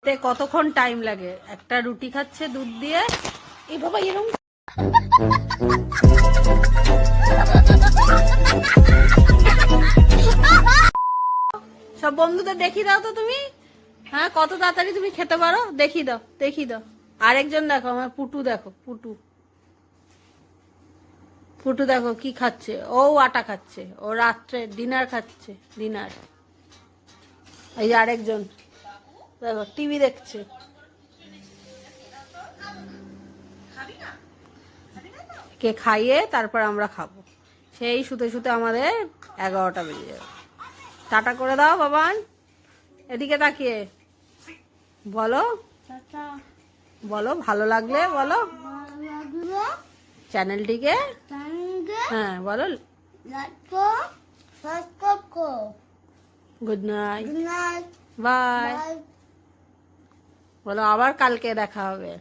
খেতে কতক্ষণ টাইম লাগে। একটা রুটি খাচ্ছে দুধ দিয়ে। এই বাবা এরকম সব বন্ধুদের দেখিয়ে দাও তো তুমি। হ্যাঁ, কত তাড়াতাড়ি তুমি খেতে পারো, দেখিয়ে দাও, দেখিয়ে দাও। আরেকজন দেখো, আমার পুটু দেখো, পুটু পুটু দেখো কি খাচ্ছে। ও আটা খাচ্ছে, ও রাত্রে ডিনার খাচ্ছে, ডিনার। এই যে আরেকজন দেখো টিভি দেখছে। কে খাইয়ে তারপর আমরা খাবো। সেই শুতে শুতে আমাদের 11টা বেজে যাবে। টাটা করে দাও বাবান, এদিকে তাকিয়ে বলো, বলো ভালো লাগলে বলো চ্যানেলটিকে। হ্যাঁ বলো, গুড নাইট, বাই। বলো আবার কালকে দেখা হবে।